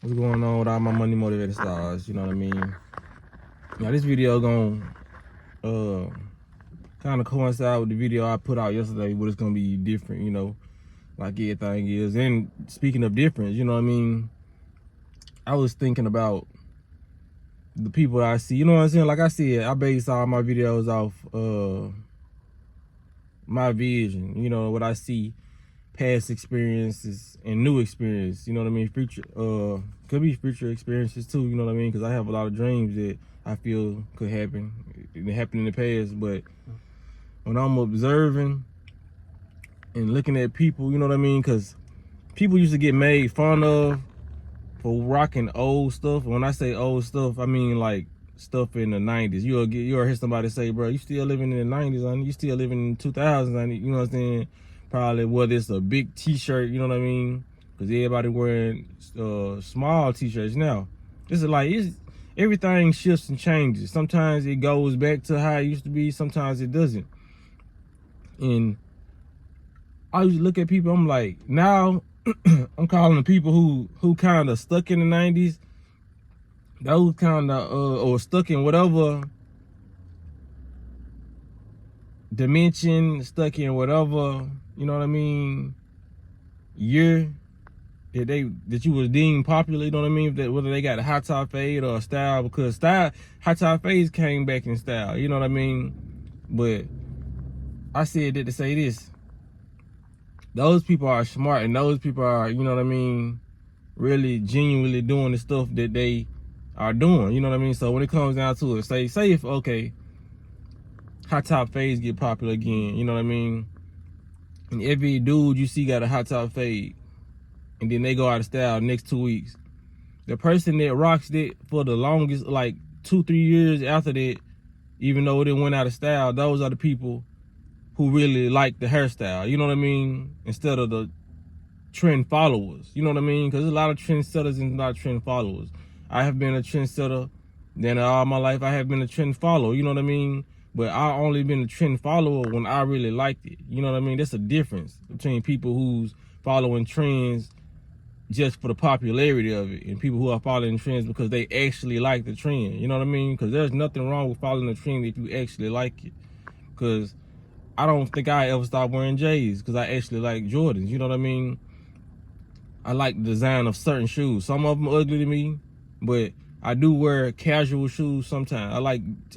What's going on with all my money motivated stars? You know what I mean? Now this video gonna kind of coincide with the video I put out yesterday, but it's gonna be different, you know, like everything is. And speaking of difference, you know what I mean? I was thinking about the people I see, you know what I'm saying? Like I said, I base all my videos off my vision, you know, what I see, past experiences and new experience, you know what I mean? Future, could be future experiences too, you know what I mean? Because I have a lot of dreams that I feel could happen. It happened in the past, but when I'm observing and looking at people, you know what I mean? Because people used to get made fun of for rocking old stuff. When I say old stuff, I mean like stuff in the 90s. You'll hear somebody say, bro, you still living in the 90s, honey. You still living in 2000s, honey. You know what I'm saying? Probably whether it's a big t-shirt, you know what I mean? Because everybody wearing small t-shirts now. This is like, everything shifts and changes. Sometimes it goes back to how it used to be. Sometimes it doesn't. And I used to look at people, I'm like, now I'm calling the people who kind of stuck in the 90s, those kind of, or stuck in whatever dimension, stuck in whatever, you know what I mean, year that you was deemed popular, you know what I mean, that whether they got a high top fade or a style, because high top fades came back in style, you know what I mean. But I said that to say this, those people are smart, and those people are, you know what I mean, really genuinely doing the stuff that they are doing, you know what I mean. So when it comes down to it, say if, okay, high top fades get popular again, you know what I mean, and every dude you see got a high top fade, and then they go out of style next 2 weeks. The person that rocks it for the longest, like 2-3 years after that, even though it went out of style, those are the people who really like the hairstyle, you know what I mean, instead of the trend followers, you know what I mean, because there's a lot of trendsetters and a lot of trend followers. I have been a trendsetter, then all my life I have been a trend follower, you know what I mean, but I only been a trend follower when I really liked it, you know what I mean. That's a difference between people who's following trends just for the popularity of it, and people who are following trends because they actually like the trend, you know what I mean, because there's nothing wrong with following the trend if you actually like it. Because I don't think I ever stopped wearing J's because I actually like Jordans, you know what I mean. I like the design of certain shoes. Some of them are ugly to me, but I do wear casual shoes sometimes. I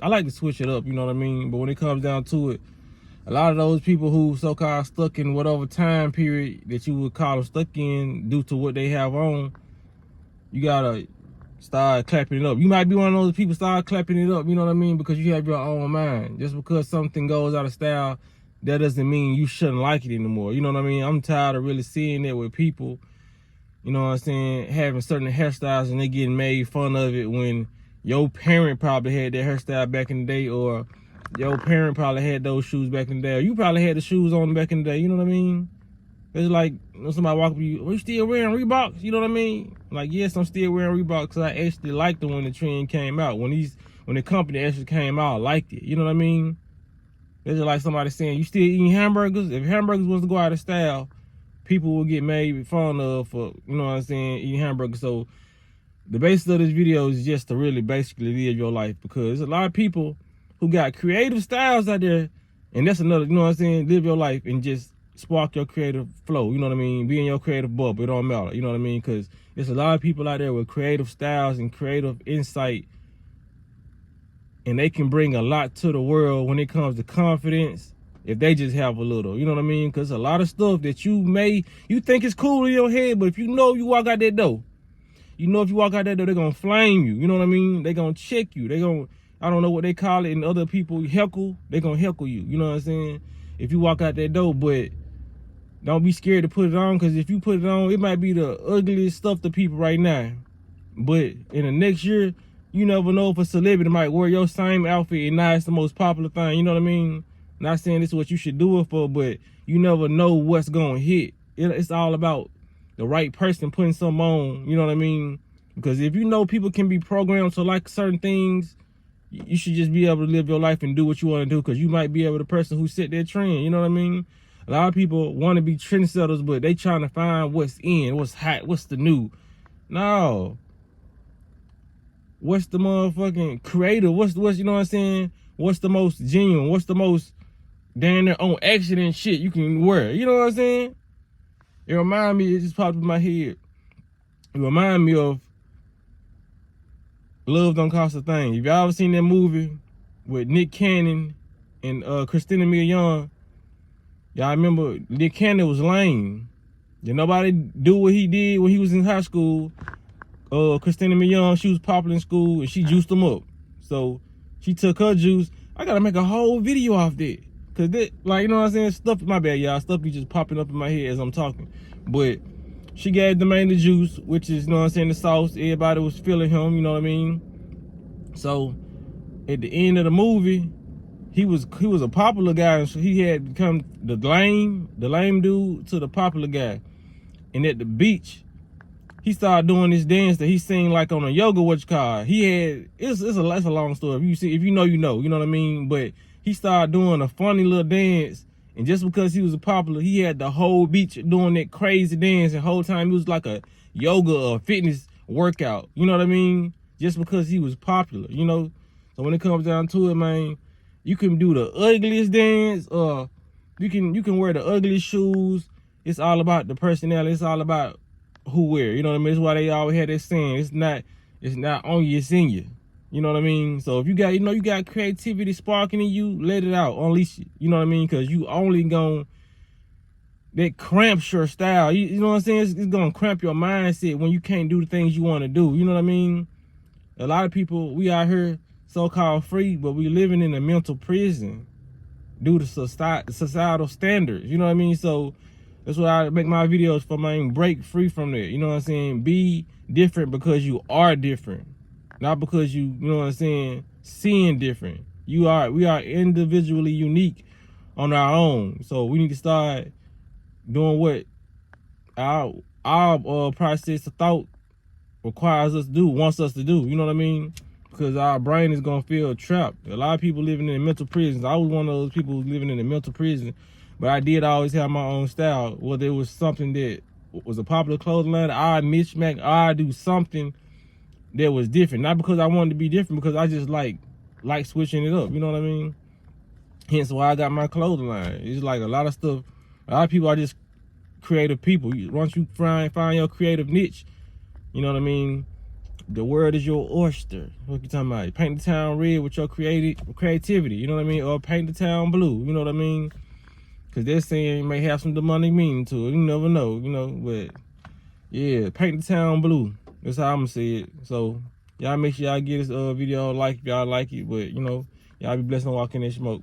like to switch it up, you know what I mean. But when it comes down to it, a lot of those people who so-called stuck in whatever time period that you would call them stuck in due to what they have on, you gotta start clapping it up. You might be one of those people, start clapping it up, you know what I mean, because you have your own mind. Just because something goes out of style, that doesn't mean you shouldn't like it anymore, you know what I mean. I'm tired of really seeing that with people, you know what I'm saying, having certain hairstyles and they getting made fun of it when your parent probably had that hairstyle back in the day, or your parent probably had those shoes back in the day, or you probably had the shoes on back in the day, you know what I mean. It's like, you know, somebody walk up to you, are you still wearing Reeboks? You know what I mean? Like, yes, I'm still wearing Reeboks because I actually liked them when the trend came out. When the company actually came out, I liked it. You know what I mean? It's just like somebody saying, you still eating hamburgers? If hamburgers was to go out of style, people would get made fun of for, you know what I'm saying, eating hamburgers. So the basis of this video is just to really basically live your life, because there's a lot of people who got creative styles out there, and that's another, you know what I'm saying, live your life and just spark your creative flow, you know what I mean, be in your creative bubble, it don't matter, you know what I mean, because there's a lot of people out there with creative styles and creative insight, and they can bring a lot to the world when it comes to confidence if they just have a little, you know what I mean, because a lot of stuff that you think is cool in your head, but if you know you walk out that door, you know if you walk out that door, they're gonna flame you, you know what I mean, they're gonna check you, they're gonna, I don't know what they call it, and other people heckle, they're gonna heckle you, you know what I'm saying, if you walk out that door. But don't be scared to put it on, because if you put it on, it might be the ugliest stuff to people right now, but in the next year, you never know if a celebrity might wear your same outfit and now it's the most popular thing, you know what I mean. Not saying this is what you should do it for, but you never know what's gonna hit. It's all about the right person putting something on, you know what I mean. Because if you know people can be programmed to like certain things, you should just be able to live your life and do what you want to do, because you might be able to the person who set that trend, you know what I mean. A lot of people want to be trendsetters, but they trying to find what's in, what's hot, what's the new. No. What's the motherfucking creative? What's you know what I'm saying? What's the most genuine? What's the most damn near on accident shit you can wear? You know what I'm saying? It remind me, it just popped in my head. It remind me of Love Don't Cost a Thing. If y'all ever seen that movie with Nick Cannon and Christina Milian, y'all remember Nick Cannon was lame. Did nobody do what he did when he was in high school? Christina Milian, she was popular in school and she juiced him up. So she took her juice. I gotta make a whole video off that. Cause that, like, you know what I'm saying? Stuff, my bad, y'all. Stuff be just popping up in my head as I'm talking. But she gave the man the juice, which is, you know what I'm saying, the sauce. Everybody was feeling him, you know what I mean? So at the end of the movie, he was a popular guy, so he had become the lame dude to the popular guy. And at the beach, he started doing this dance that he seen like on a yoga He had it's a long story. If you know, you know what I mean? But he started doing a funny little dance, and just because he was a popular, he had the whole beach doing that crazy dance, and the whole time it was like a yoga or fitness workout. You know what I mean? Just because he was popular, you know? So when it comes down to it, man, you can do the ugliest dance, or you can wear the ugliest shoes. It's all about the personality. It's all about who wear. You know what I mean? That's why they always had that saying. It's not on you, it's in you. You know what I mean? So if you got, you got creativity sparking in you, let it out, unleash it. You know what I mean? Because you only that cramps your style. You know what I'm saying? It's gonna cramp your mindset when you can't do the things you want to do. You know what I mean? A lot of people, we out here so-called free, but we living in a mental prison due to societal standards. You know what I mean? So that's what I make my videos for, man. Break free from that. You know what I'm saying? Be different because you are different. Not because you know what I'm saying, seeing different. We are individually unique on our own. So we need to start doing what our process of thought requires us to do, wants us to do. You know what I mean? Because our brain is gonna feel trapped. A lot of people living in mental prisons. I was one of those people living in a mental prison, but I did always have my own style. Whether it was something that was a popular clothing line, I mismatch, I do something that was different. Not because I wanted to be different, because I just like switching it up. You know what I mean? Hence why I got my clothing line. It's like a lot of stuff. A lot of people are just creative people. Once you find your creative niche, you know what I mean? The world is your oyster. What you talking about? Paint the town red with your creativity. You know what I mean? Or paint the town blue. You know what I mean? Because they're saying it may have some demonic meaning to it. You never know, you know. But yeah, paint the town blue. That's how I'm gonna say it. So y'all make sure y'all get this video a like if y'all like it. But you know, y'all be blessed and walk in that smoke.